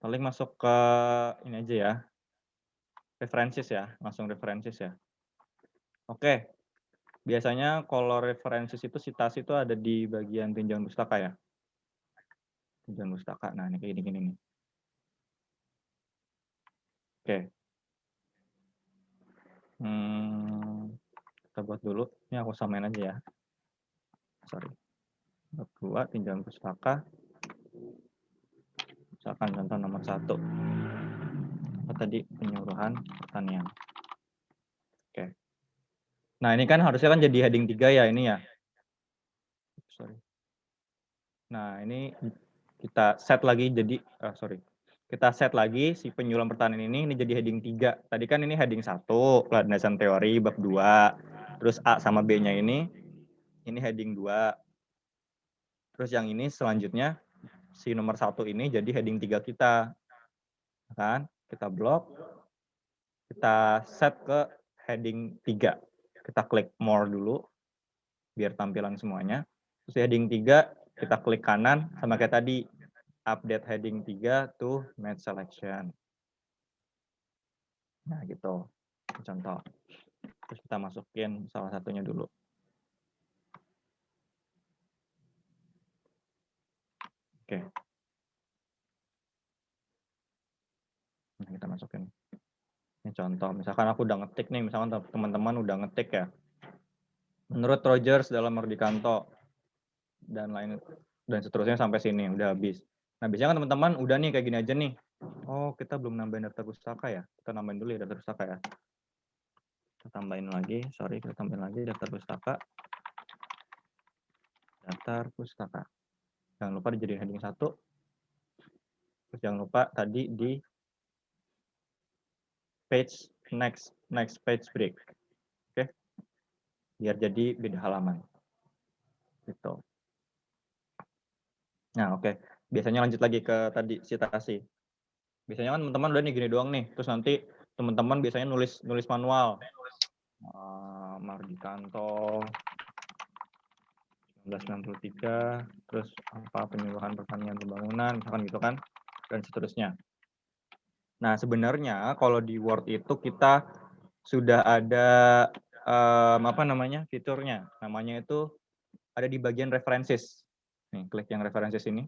Paling masuk ke ini aja ya, references ya, langsung references ya. Oke, biasanya kalau references itu citasi itu ada di bagian tinjauan pustaka ya. Tinjauan pustaka. Nah, ini kayak gini-gini nih. Oke. Kita buat dulu. Ini aku samain aja ya. Sorry. Bab 2 tinjauan pustaka. Misalkan contoh nomor 1. Apa tadi? Penyuluhan pertanian. Oke. Nah, ini kan harusnya kan jadi heading 3 ya ini ya. Sorry. Nah, ini kita set lagi jadi kita set lagi si penyuluhan pertanian ini jadi heading 3. Tadi kan ini heading 1, landasan teori bab 2. Terus A sama B-nya ini heading 2. Terus yang ini selanjutnya si nomor 1 ini jadi heading 3 kita. Kan? Kita blok. Kita set ke heading 3. Kita klik more dulu biar tampilan semuanya. Terus heading 3 kita klik kanan sama kayak tadi, update heading 3 to match selection. Nah, gitu. Contoh. Terus kita masukin salah satunya dulu. Oke. Nah, kita masukin. Ini contoh. Misalkan aku udah ngetik nih, misalkan teman-teman udah ngetik ya. Menurut Rogers dalam Merdikanto dan lain dan seterusnya sampai sini udah habis. Nah, biasanya kan teman-teman udah nih kayak gini aja nih. Oh, kita belum nambahin daftar pustaka ya. Kita nambahin dulu ya daftar pustaka ya. Kita tambahin lagi, kita tambahin lagi daftar pustaka. Daftar pustaka. Jangan lupa dijadiin heading 1. Terus jangan lupa tadi di page next page break. Oke. Biar jadi beda halaman. Gitu. Nah, oke. Biasanya lanjut lagi ke tadi citasi. Biasanya kan teman-teman udah nih gini doang nih. Terus nanti teman-teman biasanya nulis manual. Mardikanto 1993, terus apa penyuluhan pertanian pembangunan, misalkan gitu kan, dan seterusnya. Nah, sebenarnya kalau di Word itu kita sudah ada fiturnya. Namanya itu ada di bagian references. Nih, klik yang references ini.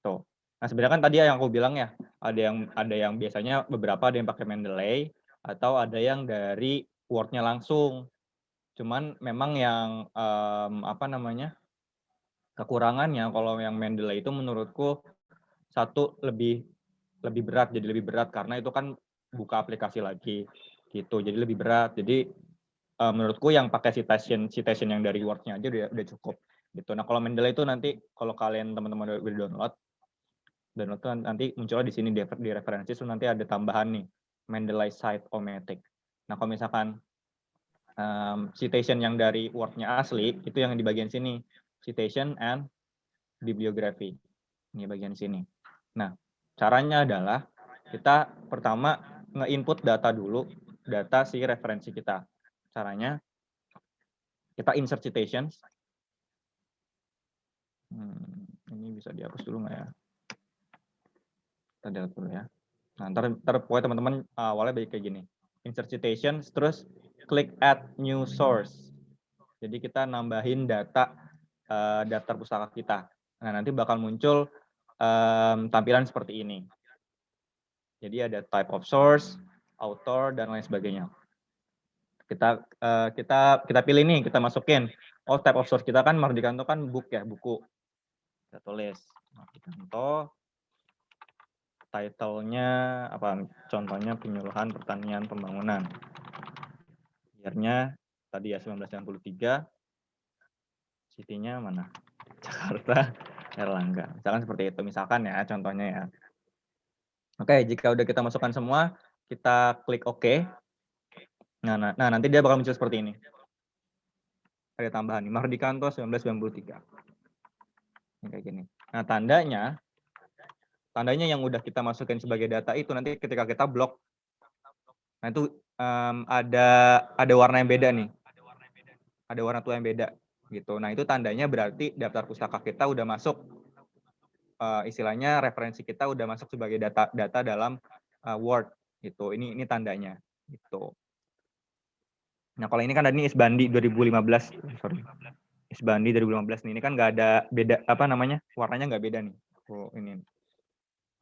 Tuh. Nah, sebenarnya kan tadi yang aku bilang ya, ada yang biasanya beberapa ada yang pakai Mendeley atau ada yang dari Word-nya langsung. Cuman memang yang kekurangannya kalau yang Mendeley itu menurutku satu lebih berat, jadi lebih berat karena itu kan buka aplikasi lagi gitu. Jadi lebih berat. Jadi menurutku yang pakai citation yang dari Word-nya aja udah cukup gitu. Nah, kalau Mendeley itu nanti kalau kalian teman-teman udah download tuh nanti munculnya di sini di referensi itu nanti ada tambahan nih Mendeley Cite-O-Matic. Nah, kalau misalkan citation yang dari Word-nya asli itu yang di bagian sini, citation and bibliography. Ini bagian sini. Nah, caranya adalah kita pertama nge-input data dulu, data si referensi kita. Caranya kita insert citations. Ini bisa dihapus dulu nggak ya? Kita delete dulu ya. Nah, ntar pokoknya teman-teman awalnya baik kayak gini. Insert citations, terus klik add new source. Jadi kita nambahin data daftar pustaka kita. Nah, nanti bakal muncul tampilan seperti ini. Jadi ada type of source, author, dan lain sebagainya. Kita pilih nih, kita masukin. Oh, type of source kita kan Mardikanto kan book ya, buku. Kita tulis Mardikanto. Title-nya apa? Contohnya penyuluhan pertanian pembangunan. Year-nya tadi ya 1993. City-nya mana? Jakarta, Erlangga. Misalkan seperti itu. Misalkan ya contohnya ya. Oke, jika udah kita masukkan semua, kita klik OK. Nah, nanti dia bakal muncul seperti ini. Ada tambahan nih, Mardikanto 1993. Ini kayak gini. Nah, tandanya yang udah kita masukin sebagai data itu nanti ketika kita blok, nah itu ada warna yang beda nih. Ada warna tua yang beda gitu. Nah, itu tandanya berarti daftar pustaka kita udah masuk istilahnya referensi kita udah masuk sebagai data dalam Word gitu. Ini tandanya gitu. Nah, kalau ini kan tadi Isbandi 2015, sorry. Isbandi 2015 nih, ini kan nggak ada beda apa namanya? Warnanya nggak beda nih. Oh, ini.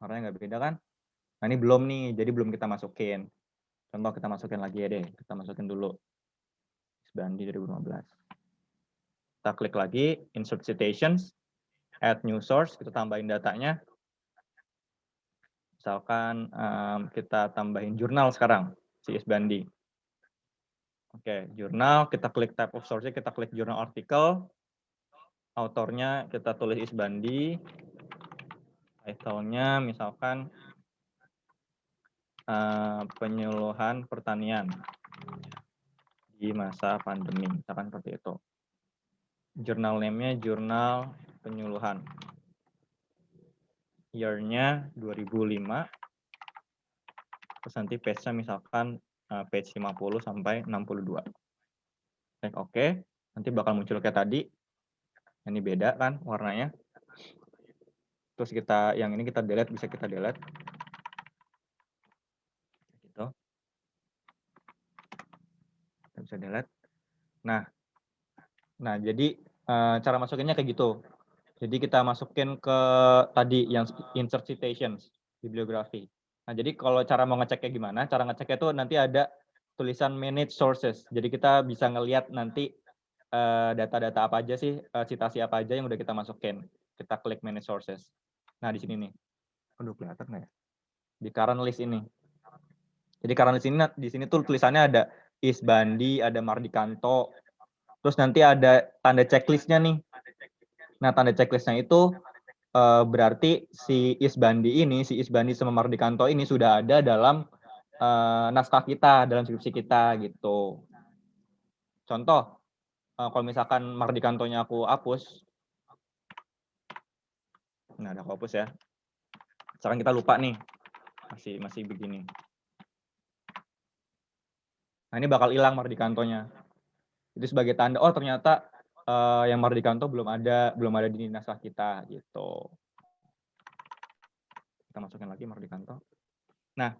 Warnanya nggak beda kan? Nah, ini belum nih, jadi belum kita masukin. Contoh kita masukin lagi ya deh. Kita masukin dulu Isbandi 2015. Kita klik lagi insert citations, add new source, kita tambahin datanya. Misalkan kita tambahin jurnal sekarang, si Isbandi. Oke, jurnal, kita klik type of source-nya, kita klik jurnal artikel. Autornya kita tulis Isbandi. Title-nya misalkan penyuluhan pertanian di masa pandemi, misalkan seperti itu. Jurnal name-nya jurnal penyuluhan. Year-nya 2005. Terus nanti page-nya misalkan page 50 sampai 62. Klik OK. Nanti bakal muncul kayak tadi. Ini beda kan warnanya. Terus kita yang ini kita delete, bisa kita delete. Gitu. Kita bisa delete. Nah jadi cara masukinnya kayak gitu. Jadi kita masukin ke tadi yang insert citations, bibliografi. Nah, jadi kalau cara mau ngeceknya gimana? Cara ngeceknya itu nanti ada tulisan manage sources. Jadi kita bisa ngelihat nanti data-data apa aja sih, citasi apa aja yang udah kita masukin. Kita klik manage sources. Nah, di sini nih. Aduh, kelihatan nggak ya? Di current list ini. Jadi current list ini di sini tuh tulisannya ada Isbandi, ada Mardikanto. Terus nanti ada tanda checklistnya nih. Nah, tanda checklistnya itu berarti si Isbandi sama Mardikanto ini sudah ada dalam naskah kita, dalam skripsi kita gitu. Contoh, kalau misalkan Mardikantonya aku hapus, nah ada aku hapus ya. Sekarang kita lupa nih, masih begini. Nah ini bakal hilang Mardikantonya. Itu sebagai tanda, oh ternyata yang Mardikanto belum ada di naskah kita gitu. Kita masukin lagi Mardikanto. Nah,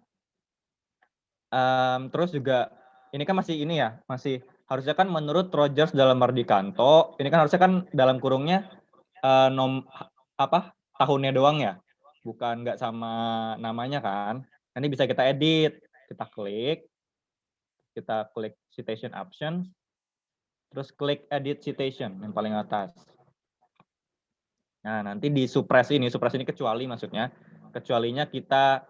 terus juga ini kan masih ini ya, masih harusnya kan menurut Rogers dalam Mardikanto, ini kan harusnya kan dalam kurungnya tahunnya doang ya, bukan nggak sama namanya kan. Nanti bisa kita edit, kita klik citation options, terus klik edit citation yang paling atas. Nah nanti di suppress ini kecuali maksudnya, kecualinya kita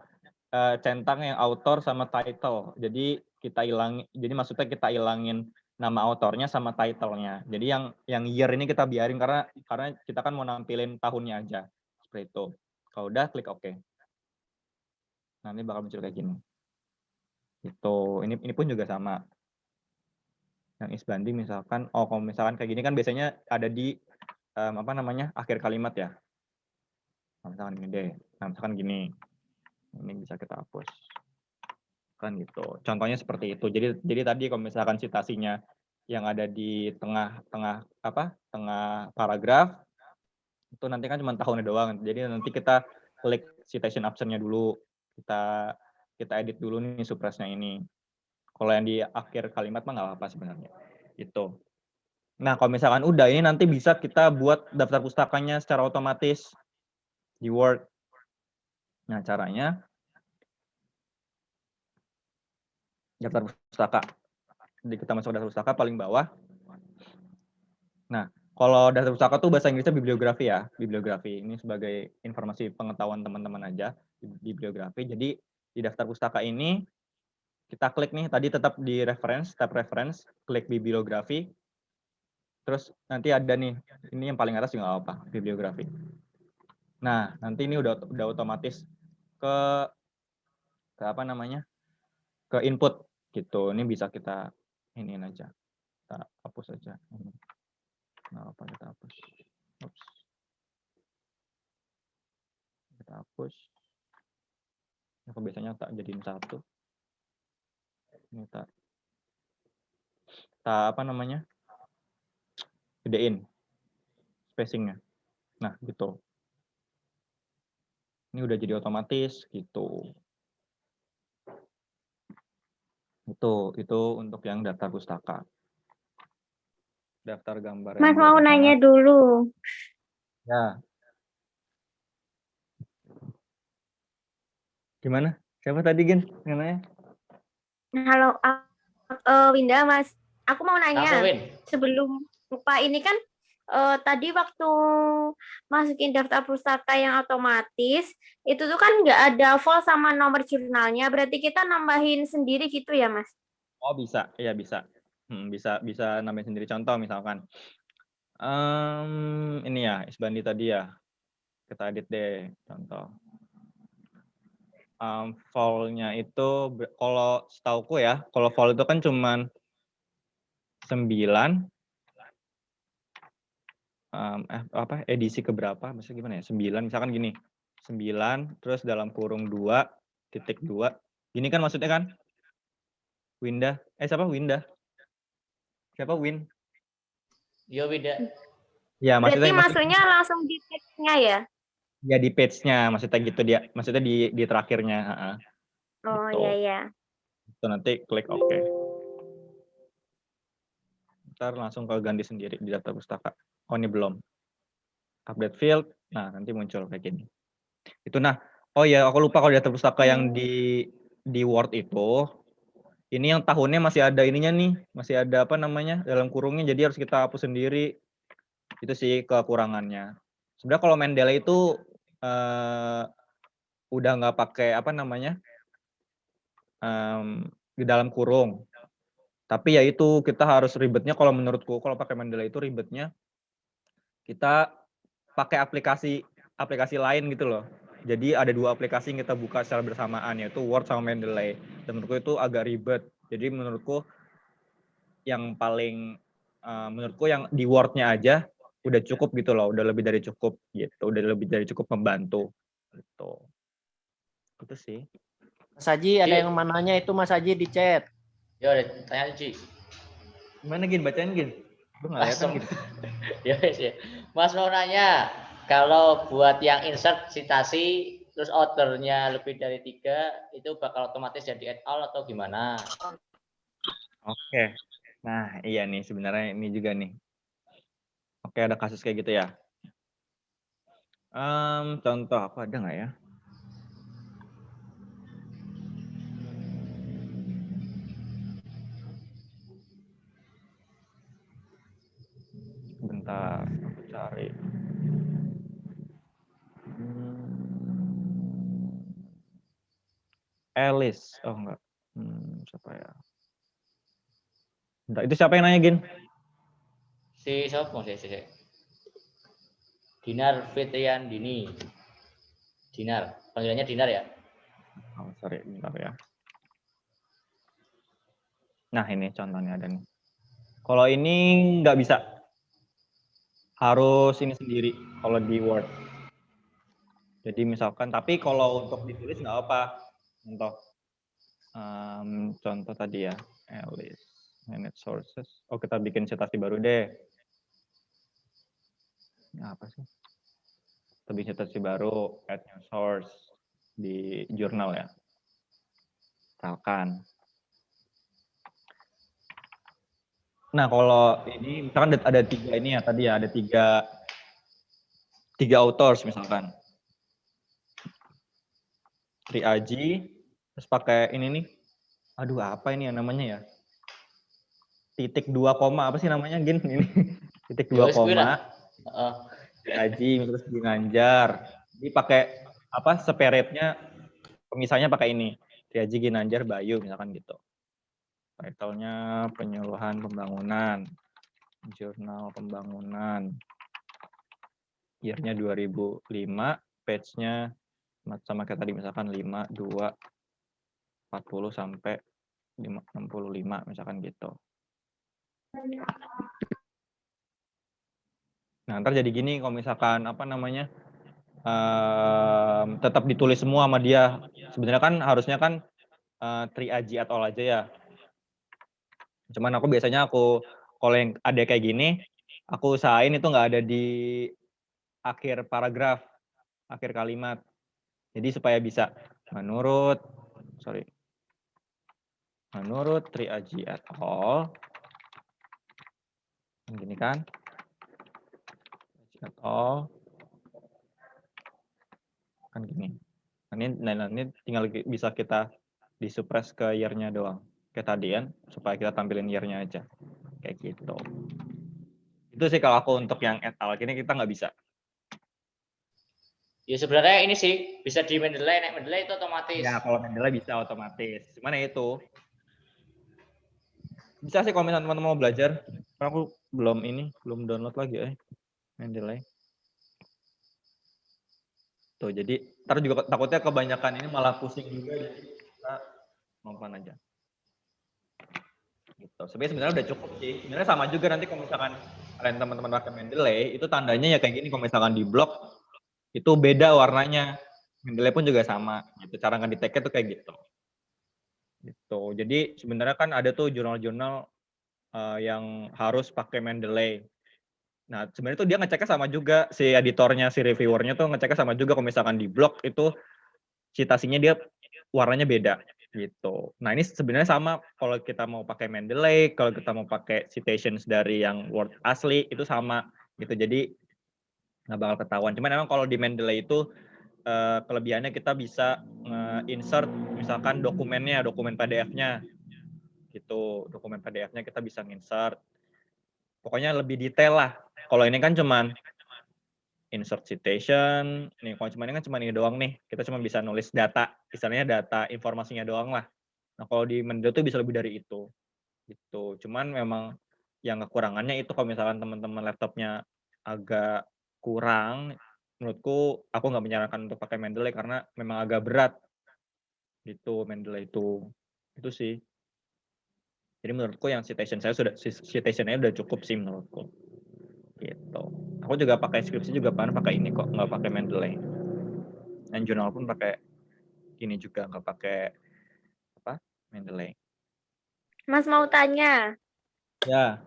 centang yang author sama title. Jadi maksudnya kita hilangin nama autornya sama title-nya. Jadi yang year ini kita biarin karena kita kan mau nampilin tahunnya aja. Seperti itu. Kalau udah klik OK. Nanti bakal muncul kayak gini. Itu ini pun juga sama. Yang Isbandi misalkan, kalau misalkan kayak gini kan biasanya ada di akhir kalimat ya. Nah, misalkan ini deh. Nah, misalkan gini. Ini bisa kita hapus. Kan gitu. Contohnya seperti itu. Jadi tadi kalau misalkan citasinya yang ada di tengah paragraf itu nanti kan cuma tahunnya doang. Jadi nanti kita klik citation option-nya dulu. Kita edit dulu nih suppress-nya ini. Kalau yang di akhir kalimat mah nggak apa-apa sebenarnya. Itu. Nah, kalau misalkan udah ini nanti bisa kita buat daftar pustakanya secara otomatis di Word. Nah, caranya daftar pustaka. Jadi kita masuk daftar pustaka paling bawah. Nah, kalau daftar pustaka tuh bahasa Inggrisnya bibliografi ya, bibliografi. Ini sebagai informasi pengetahuan teman-teman aja, bibliografi. Jadi di daftar pustaka ini kita klik nih, tadi tetap di reference, tab reference, klik bibliografi. Terus nanti ada nih, ini yang paling atas juga nggak apa, bibliografi. Nah, nanti ini udah otomatis ke ke input gitu. Ini bisa kita iniin aja, kita hapus aja. Nggak apa, kita hapus. Oops. Kita hapus. Aku biasanya tak jadiin satu. Ini tak gedein spacingnya. Nah, gitu. Ini udah jadi otomatis gitu. Itu untuk yang daftar pustaka. Daftar gambar Mas yang mau nanya berhak. dulu. Ya. Gimana? Siapa tadi, Gin? Namanya? Halo, Winda, Mas. Aku mau Langsung, nanya. Win. Sebelum lupa ini kan tadi waktu masukin daftar pustaka yang otomatis, itu tuh kan nggak ada vol sama nomor jurnalnya. Berarti kita nambahin sendiri gitu ya, Mas? Oh, bisa. Iya, bisa. Bisa nambahin sendiri. Contoh misalkan. Ini ya, Isbandi tadi ya. Kita edit deh, contoh. Vol-nya itu, kalau setauku ya, kalau vol itu kan cuman 9, edisi keberapa? Maksudnya gimana ya? 9, misalkan gini. 9, terus dalam kurung 2.2. Gini kan maksudnya kan? Winda. Siapa Winda? Siapa Win? Yo, Winda. Ya, Berarti maksudnya masuknya langsung di text-nya ya? ya di page-nya, maksudnya gitu dia. Maksudnya di terakhirnya, Oh, gitu. iya, iya. Itu nanti klik OK. Ntar langsung ke ganti sendiri di daftar pustaka. Oh, ini belum. Update field. Nah, nanti muncul kayak gini. Itu oh ya, aku lupa kalau di daftar pustaka yang di Word itu, ini yang tahunnya masih ada ininya nih, masih ada apa namanya, dalam kurungnya, jadi harus kita hapus sendiri. Itu sih kekurangannya. Sebenarnya kalau Mendeley itu udah nggak pakai apa namanya, di dalam kurung. Tapi ya itu, kita harus ribetnya, kalau menurutku kalau pakai Mendeley itu ribetnya kita pakai aplikasi lain gitu loh. Jadi ada 2 aplikasi yang kita buka secara bersamaan, yaitu Word sama Mendeley. Dan menurutku itu agak ribet. Jadi menurutku yang paling menurutku yang di Word-nya aja udah cukup gitu loh, udah lebih dari cukup gitu, udah lebih dari cukup membantu gitu. Itu sih. Mas Haji, ada yang mananya itu Mas Haji di chat. Yo, tanya Ci. Gimana Gin? Bacain Gin. Lu nggak lihat kan Gin? Ya, ya. Mas mau nanya, kalau buat yang insert citasi terus ordernya lebih dari 3, itu bakal otomatis jadi add all atau gimana? Oke. Nah, iya nih sebenarnya ini juga nih. Oke, ada kasus kayak gitu ya. Contoh apa ada nggak ya? Bentar, aku cari. Elis, oh enggak. Siapa ya? Bentar, itu siapa yang nanya Gin? Si siapa sih? Dinar Fitrian Dini. Dinar, panggilannya Dinar ya? Oh, sorry, bentar ya. Nah, ini contohnya ada nih. Kalau ini nggak bisa. Harus ini sendiri kalau di Word. Jadi misalkan, tapi kalau untuk ditulis nggak apa. Contoh tadi ya, Alice, manage sources. Oh, kita bikin citasi baru deh. Ini apa sih? Kita bikin citasi baru, add new source di jurnal ya. Misalkan. Nah, kalau ini misalkan ada 3 ini ya tadi ya, ada 3 authors misalkan. Triaji, terus pakai ini nih. Aduh, apa ini yang namanya ya? Titik 2 koma, apa sih namanya Gin? Ini titik 2 koma. Triaji, terus Ginanjar. Jadi pakai apa? Separatenya, pemisahnya pakai ini. Triaji, Ginanjar, Bayu misalkan gitu. Title-nya penyuluhan pembangunan. Jurnal pembangunan. Year-nya 2005, page-nya sama kayak tadi misalkan 5, 2, 40 sampai 65 misalkan gitu. Nah, ntar jadi gini kalau misalkan apa namanya, tetap ditulis semua sama dia. Sebenarnya kan harusnya kan triaji atau aja ya. Cuman aku biasanya kalau yang ada kayak gini, aku usahain itu nggak ada di akhir paragraf, akhir kalimat. Jadi supaya bisa menurut Triaji et al. Gini kan? Et al. Kan gini. Ini tinggal bisa kita disuppress ke year-nya doang. Kayak tadi kan, supaya kita tampilin year-nya aja. Kayak gitu. Itu sih kalau aku untuk yang et al. Ini kita nggak bisa. Ya sebenarnya ini sih bisa di Mendeley, naik Mendeley itu otomatis. Ya, kalau Mendeley bisa otomatis. Cuman ya itu. Bisa sih kalau misalnya teman-teman mau belajar. Karena aku belum download lagi Mendeley. Tuh, jadi ntar juga takutnya kebanyakan ini malah pusing juga, jadi kita nonton aja. Gitu. Sebenarnya udah cukup sih. Sebenarnya sama juga nanti kalau misalkan kalian teman-teman pakai Mendeley, itu tandanya ya kayak gini. Kalau misalkan di blok itu beda warnanya. Mendeley pun juga sama. Gitu. Cara ngedeteknya tuh kayak gitu. Gitu. Jadi sebenarnya kan ada tuh jurnal-jurnal yang harus pakai Mendeley. Nah, sebenarnya tuh dia ngeceknya sama juga, si editornya, si reviewernya tuh ngeceknya sama juga. Kalau misalkan di blog itu citasinya dia warnanya beda gitu. Nah, ini sebenarnya sama kalau kita mau pakai Mendeley, kalau kita mau pakai citations dari yang word asli itu sama gitu. Jadi nggak bakal ketahuan. Cuman memang kalau di Mendeley itu kelebihannya kita bisa insert misalkan dokumen PDF-nya gitu. Dokumen PDF-nya kita bisa insert. Pokoknya lebih detail lah. Kalau ini kan cuman insert citation, nih kalau cuma ini kan cuma ini doang nih, kita cuma bisa nulis data, misalnya data informasinya doang lah. Nah kalau di Mendeley tuh bisa lebih dari itu, gitu. Cuman memang yang kekurangannya itu kalau misalkan teman-teman laptopnya agak kurang, menurutku aku nggak menyarankan untuk pakai Mendeley karena memang agak berat, gitu Mendeley itu sih. Jadi menurutku yang citationnya udah cukup sih menurutku. Gitu. Aku juga pakai skripsi juga pakai ini kok, nggak pakai Mendeley. Dan jurnal pun pakai ini juga, nggak pakai Mendeley. Mas mau tanya, Ya,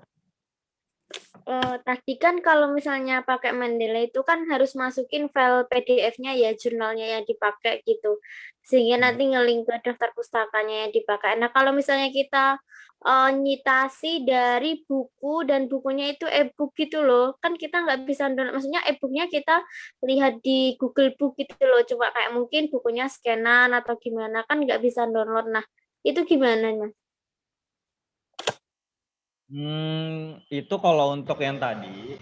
tadi kan kalau misalnya pakai Mendeley itu kan harus masukin file PDF-nya ya, jurnalnya yang dipakai gitu. Sehingga nanti ngelink ke daftar pustakanya yang dipakai. Nah, kalau misalnya kita nyitasi dari buku dan bukunya itu e-book gitu loh, kan kita nggak bisa download. Maksudnya e-booknya kita lihat di Google Book gitu loh. Coba kayak mungkin bukunya scanan atau gimana, kan nggak bisa download. Nah, itu gimana, Mas? itu kalau untuk yang tadi,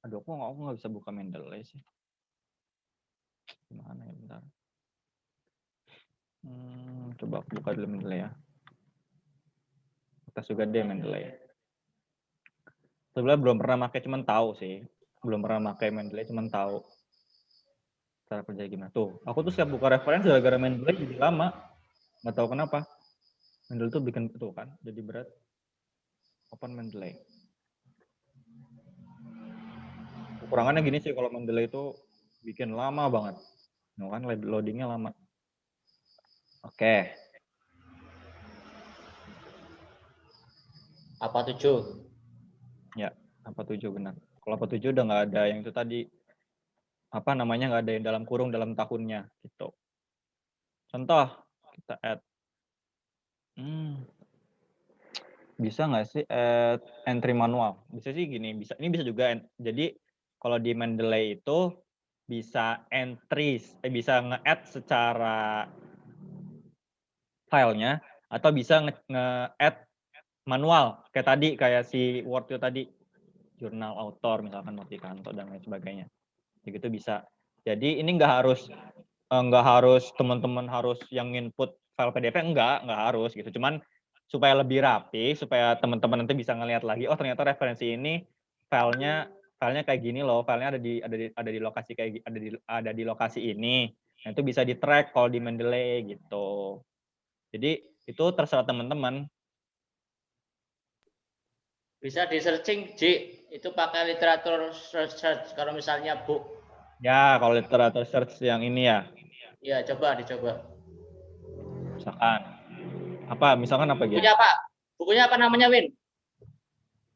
aduh aku nggak bisa buka Mendeley sih. Gimana ya, bentar. Coba aku buka dulu Mendeley ya. Kita juga deh Mendeley. Sebenarnya belum pernah pakai, cuman tahu sih. Belum pernah pakai Mendeley, cuman tahu cara kerja gimana. Tuh, aku tuh setiap buka referensi gara-gara Mendeley jadi lama. Nggak tahu kenapa. Mendeley tuh bikin itu kan, jadi berat. Open Mendeley. Kekurangannya gini sih, kalau Mendeley itu bikin lama banget. Nah, kan loadingnya lama. Oke. Apa 7? Ya, apa 7 benar. Kalau apa 7 udah nggak ada yang itu tadi. Apa namanya, nggak ada yang dalam kurung dalam tahunnya gitu. Contoh, kita add. Bisa nggak sih add entry manual? Bisa sih gini, bisa. Ini bisa juga. Jadi kalau di Mendeley itu bisa bisa nge-add secara filenya atau bisa nge-add manual kayak tadi, kayak si Word itu tadi, jurnal author misalkan Martikanto dan lain sebagainya. Begitu bisa. Jadi ini nggak harus teman-teman harus yang input file PDF-nya, nggak harus gitu. Cuman supaya lebih rapi, supaya teman-teman nanti bisa ngelihat lagi, oh ternyata referensi ini filenya kayak gini loh, filenya ada di lokasi ada di lokasi ini. Nah, itu bisa di-track kalau di Mendeley gitu. Jadi itu terserah teman-teman. Bisa di searching, Ji. Itu pakai literatur search kalau misalnya book. Ya, kalau literatur search yang ini ya. Ya, coba dicoba. Misalkan apa gitu? Bukunya apa? Bukunya apa namanya, Win?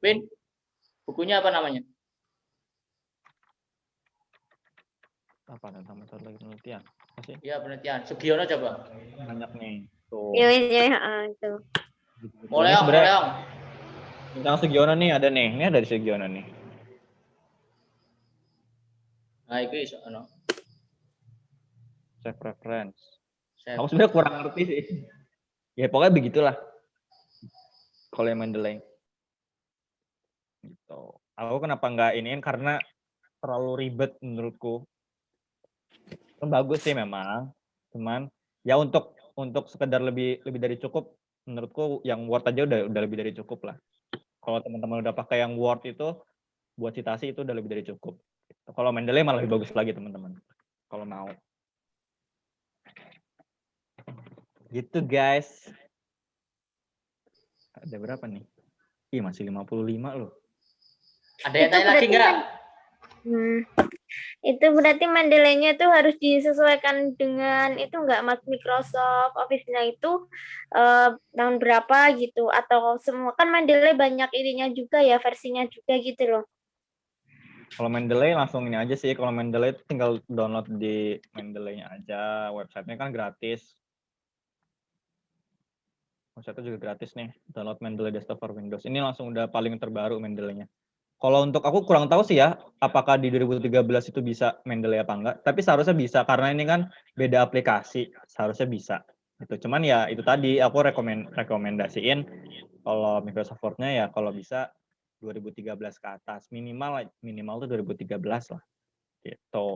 Win, bukunya apa namanya? Apa tentang metode penelitian? Masih Iya, penelitian. Sugiono coba. banyak nih. Tuh. Ya, itu. Mulai Ini Ong, sebenarnya mulai Ong. tentang Sugiono nih ada nih. Ini ada di Sugiono nih. Nah, itu iso ono. Save preference. Save. Aku sebenarnya kurang ngerti sih. Ya pokoknya begitulah. Kalau yang Mendeley. Gitu. Aku kenapa nggak iniin karena terlalu ribet menurutku. Bagus sih memang. Cuman ya untuk sekedar lebih dari cukup menurutku yang Word aja udah lebih dari cukup lah. Kalau teman-teman udah pakai yang Word itu buat citasi itu udah lebih dari cukup. Kalau Mendeley malah lebih bagus lagi teman-teman. Kalau mau. Gitu guys. Ada berapa nih? Ih masih 55 loh. Ada yang Itu tanya lagi berarti nggak? Itu berarti Mendeley-nya itu harus disesuaikan dengan itu enggak Mas, Microsoft Office-nya itu tahun berapa gitu, atau semua kan Mendeley banyak ininya juga ya, versinya juga gitu loh. Kalau Mendeley langsung ini aja sih. Kalau Mendeley itu tinggal download di Mendeley-nya aja. Websitenya kan gratis. Website juga gratis nih. Download Mendeley Desktop for Windows. Ini langsung udah paling terbaru Mendeley-nya. Kalau untuk aku kurang tahu sih ya, apakah di 2013 itu bisa Mendeley apa enggak. Tapi seharusnya bisa, karena ini kan beda aplikasi. Seharusnya bisa. Gitu. Cuman ya itu tadi, aku rekomendasiin kalau Microsoft Word-nya ya kalau bisa 2013 ke atas. Minimal tuh 2013 lah. Gitu.